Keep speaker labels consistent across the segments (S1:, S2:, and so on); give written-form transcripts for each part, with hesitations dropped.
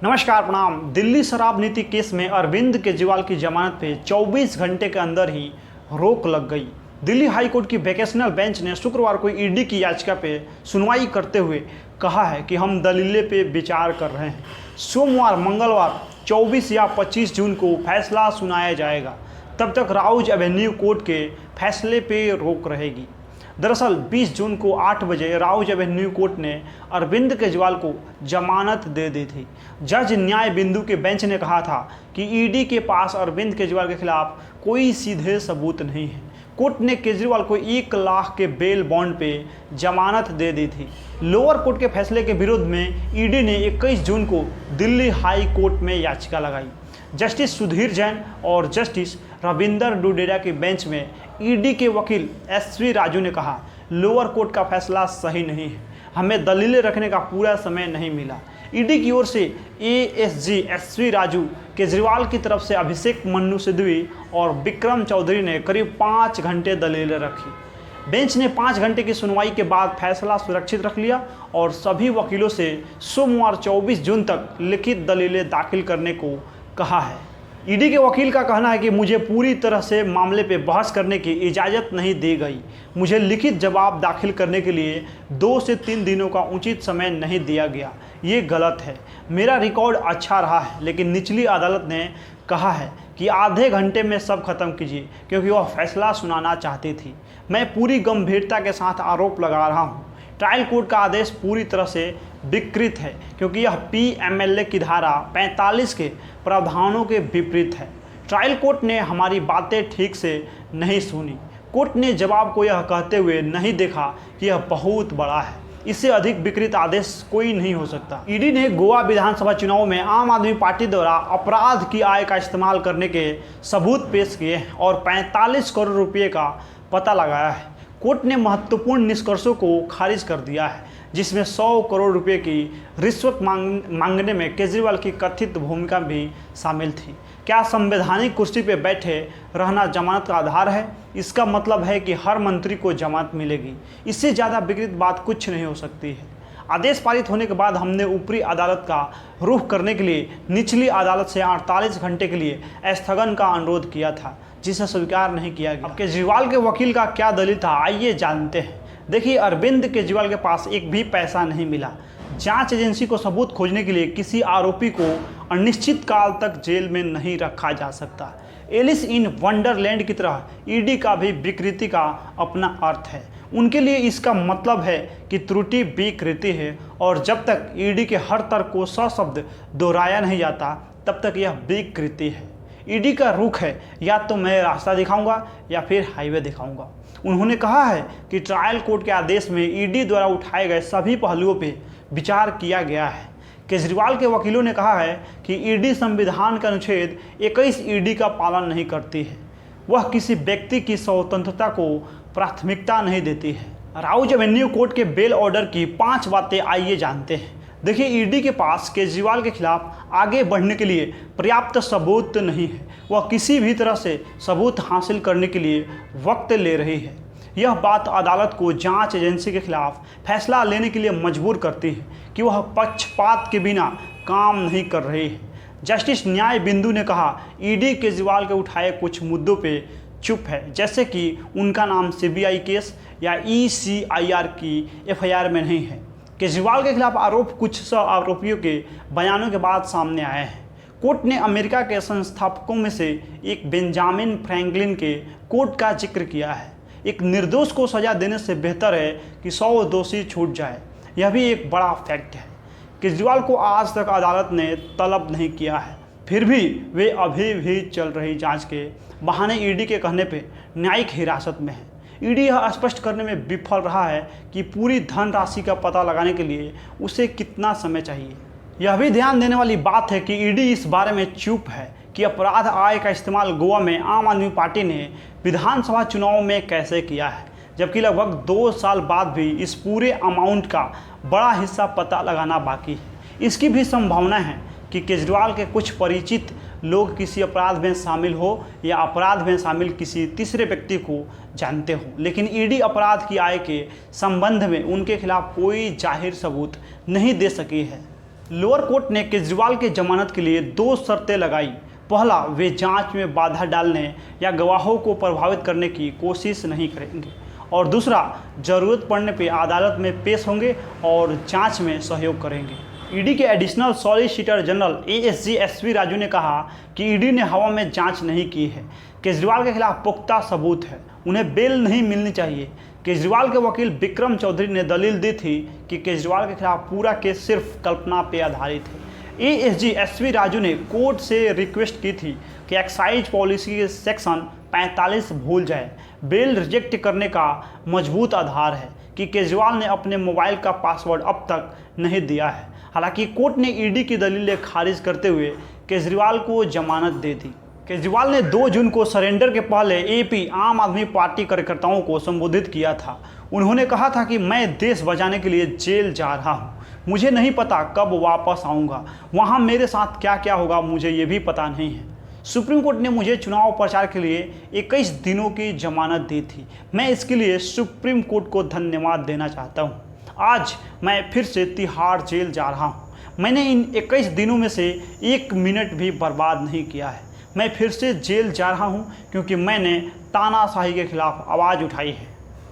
S1: नमस्कार प्रणाम। दिल्ली शराब नीति केस में अरविंद केजरीवाल की जमानत पे 24 घंटे के अंदर ही रोक लग गई। दिल्ली हाई कोर्ट की वेकेशनल बेंच ने शुक्रवार को ईडी की याचिका पे सुनवाई करते हुए कहा है कि हम दलीलें पे विचार कर रहे हैं। सोमवार मंगलवार 24 या 25 जून को फैसला सुनाया जाएगा। तब तक राउज एवेन्यू कोर्ट के फैसले पे रोक रहेगी। दरअसल 20 जून को 8 बजे राउज एवेन्यू कोर्ट ने अरविंद केजरीवाल को जमानत दे दी थी। जज न्याय बिंदु के बेंच ने कहा था कि ईडी के पास अरविंद केजरीवाल के खिलाफ कोई सीधे सबूत नहीं है। कोर्ट ने केजरीवाल को 1 लाख के बेल बॉन्ड पे जमानत दे दी थी। लोअर कोर्ट के फैसले के विरोध में ईडी ने 21 जून को दिल्ली हाई कोर्ट में याचिका लगाई। जस्टिस सुधीर जैन और जस्टिस रविंदर डुडेरा की बेंच में ईडी के वकील SV राजू ने कहा, लोअर कोर्ट का फैसला सही नहीं है, हमें दलीलें रखने का पूरा समय नहीं मिला। ईडी की ओर से ASG SV राजू, केजरीवाल की तरफ से अभिषेक मनु सिद्धवी और विक्रम चौधरी ने करीब 5 घंटे दलीलें रखी। बेंच ने 5 घंटे की सुनवाई के बाद फैसला सुरक्षित रख लिया और सभी वकीलों से सोमवार 24 जून तक लिखित दलीलें दाखिल करने को कहा है। ईडी के वकील का कहना है कि मुझे पूरी तरह से मामले पे बहस करने की इजाज़त नहीं दी गई। मुझे लिखित जवाब दाखिल करने के लिए 2 से 3 दिनों का उचित समय नहीं दिया गया। ये गलत है। मेरा रिकॉर्ड अच्छा रहा है, लेकिन निचली अदालत ने कहा है कि आधे घंटे में सब खत्म कीजिए, क्योंकि वह फैसला सुनाना चाहती थी। मैं पूरी गंभीरता के साथ आरोप लगा रहा हूँ। ट्रायल कोर्ट का आदेश पूरी तरह से विकृत है, क्योंकि यह PMLA की धारा 45 के प्रावधानों के विपरीत है। ट्रायल कोर्ट ने हमारी बातें ठीक से नहीं सुनी। कोर्ट ने जवाब को यह कहते हुए नहीं देखा कि यह बहुत बड़ा है। इससे अधिक विकृत आदेश कोई नहीं हो सकता। ईडी ने गोवा विधानसभा चुनाव में आम आदमी पार्टी द्वारा अपराध की आय का इस्तेमाल करने के सबूत पेश किए हैं और 45 करोड़ रुपये का पता लगाया है। कोर्ट ने महत्वपूर्ण निष्कर्षों को खारिज कर दिया है, जिसमें 100 करोड़ रुपए की रिश्वत मांगने में केजरीवाल की कथित भूमिका भी शामिल थी। क्या संवैधानिक कुर्सी पर बैठे रहना जमानत का आधार है? इसका मतलब है कि हर मंत्री को जमानत मिलेगी। इससे ज़्यादा विकृत बात कुछ नहीं हो सकती है। आदेश पारित होने के बाद हमने ऊपरी अदालत का रुख करने के लिए निचली अदालत से 48 घंटे के लिए स्थगन का अनुरोध किया था, जिसे स्वीकार नहीं किया गया। अब केजरीवाल के वकील का क्या दलील था, आइए जानते हैं। देखिए, अरविंद केजरीवाल के पास एक भी पैसा नहीं मिला। जांच एजेंसी को सबूत खोजने के लिए किसी आरोपी को अनिश्चित काल तक जेल में नहीं रखा जा सकता। एलिस इन वंडरलैंड की तरह ईडी का भी विकृति का अपना अर्थ है। उनके लिए इसका मतलब है कि त्रुटि विकृति है, और जब तक ईडी के हर तर्क को सशब्द दोहराया नहीं जाता, तब तक यह विकृति है। ईडी का रुख है, या तो मैं रास्ता दिखाऊंगा या फिर हाईवे दिखाऊंगा। उन्होंने कहा है कि ट्रायल कोर्ट के आदेश में ईडी द्वारा उठाए गए सभी पहलुओं पे विचार किया गया है। केजरीवाल के वकीलों ने कहा है कि ईडी संविधान के अनुच्छेद 21 ईडी का पालन नहीं करती है। वह किसी व्यक्ति की स्वतंत्रता को प्राथमिकता नहीं देती है। राउज एवेन्यू कोर्ट के बेल ऑर्डर की 5 बातें आइए जानते हैं। देखिए, ईडी के पास केजरीवाल के खिलाफ आगे बढ़ने के लिए पर्याप्त सबूत नहीं है। वह किसी भी तरह से सबूत हासिल करने के लिए वक्त ले रही है। यह बात अदालत को जांच एजेंसी के खिलाफ फैसला लेने के लिए मजबूर करती है कि वह पक्षपात के बिना काम नहीं कर रही है। जस्टिस न्याय बिंदु ने कहा, ईडी केजरीवाल के उठाए कुछ मुद्दों पे चुप है, जैसे कि उनका नाम CBI केस या ECIR की FIR में नहीं है। केजरीवाल के खिलाफ आरोप कुछ 100 आरोपियों के बयानों के बाद सामने आए हैं। कोर्ट ने अमेरिका के संस्थापकों में से एक बेंजामिन फ्रैंकलिन के कोट का जिक्र किया है। एक निर्दोष को सजा देने से बेहतर है कि 100 दोषी छूट जाए। यह भी एक बड़ा फैक्ट है। केजरीवाल को आज तक अदालत ने तलब नहीं किया है, फिर भी वे अभी भी चल रही जांच के बहाने ईडी के कहने पे न्यायिक हिरासत में है। ईडी यह स्पष्ट करने में विफल रहा है कि पूरी धनराशि का पता लगाने के लिए उसे कितना समय चाहिए। यह भी ध्यान देने वाली बात है कि ईडी इस बारे में चुप है कि अपराध आय का इस्तेमाल गोवा में आम आदमी पार्टी ने विधानसभा चुनाव में कैसे किया है, जबकि लगभग 2 साल बाद भी इस पूरे अमाउंट का बड़ा हिस्सा पता लगाना बाकी है। इसकी भी संभावना है कि केजरीवाल के कुछ परिचित लोग किसी अपराध में शामिल हो या अपराध में शामिल किसी तीसरे व्यक्ति को जानते हो, लेकिन ईडी अपराध की आय के संबंध में उनके खिलाफ कोई जाहिर सबूत नहीं दे सकी है। लोअर कोर्ट ने केजरीवाल की जमानत के लिए 2 शर्तें लगाई। पहला, वे जांच में बाधा डालने या गवाहों को प्रभावित करने की कोशिश नहीं करेंगे, और दूसरा, जरूरत पड़ने पर अदालत में पेश होंगे और जांच में सहयोग करेंगे। ईडी के additional solicitor general ASG SV Raju ने कहा कि ईडी ने हवा में जांच नहीं की है। केजरीवाल के खिलाफ पुख्ता सबूत है, उन्हें बेल नहीं मिलनी चाहिए। केजरीवाल के वकील विक्रम चौधरी ने दलील दी थी कि केजरीवाल के खिलाफ पूरा केस सिर्फ कल्पना पर आधारित है। एएसजी एसवी राजू ने कोर्ट से रिक्वेस्ट की थी कि एक्साइज पॉलिसी के सेक्शन 45 भूल जाए। बेल रिजेक्ट करने का मजबूत आधार है कि केजरीवाल ने अपने मोबाइल का पासवर्ड अब तक नहीं दिया है। हालांकि कोर्ट ने ईडी की दलीलें खारिज करते हुए केजरीवाल को जमानत दे दी। केजरीवाल ने 2 जून को सरेंडर के पहले एपी आम आदमी पार्टी कार्यकर्ताओं को संबोधित किया था। उन्होंने कहा था कि मैं देश बचाने के लिए जेल जा रहा हूं, मुझे नहीं पता कब वापस आऊंगा, वहां मेरे साथ क्या क्या होगा मुझे ये भी पता नहीं है। सुप्रीम कोर्ट ने मुझे चुनाव प्रचार के लिए 21 दिनों की जमानत दी थी। मैं इसके लिए सुप्रीम कोर्ट को धन्यवाद देना चाहता हूँ। आज मैं फिर से तिहाड़ जेल जा रहा हूँ। मैंने इन 21 दिनों में से 1 मिनट भी बर्बाद नहीं किया है। मैं फिर से जेल जा रहा हूँ क्योंकि मैंने तानाशाही के खिलाफ आवाज़ उठाई है।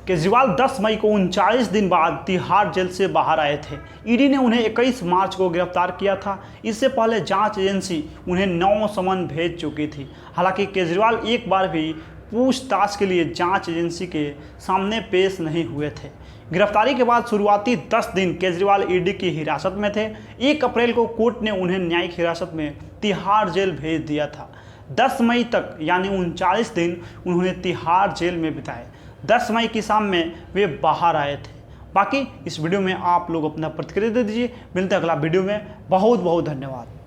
S1: केजरीवाल 10 मई को 39 दिन बाद तिहाड़ जेल से बाहर आए थे। ईडी ने उन्हें 21 मार्च को गिरफ्तार किया था। इससे पहले जांच एजेंसी उन्हें 9 समन भेज चुकी थी। हालांकि केजरीवाल एक बार भी पूछताछ के लिए जांच एजेंसी के सामने पेश नहीं हुए थे। गिरफ्तारी के बाद शुरुआती 10 दिन केजरीवाल ईडी की हिरासत में थे। 1 अप्रैल को कोर्ट ने उन्हें न्यायिक हिरासत में तिहाड़ जेल भेज दिया था। 10 मई तक यानी 39 दिन उन्होंने तिहाड़ जेल में बिताए। 10 मई की शाम में वे बाहर आए थे। बाकी इस वीडियो में आप लोग अपना प्रतिक्रिया दे दीजिए। मिलते हैं अगला वीडियो में। बहुत बहुत धन्यवाद।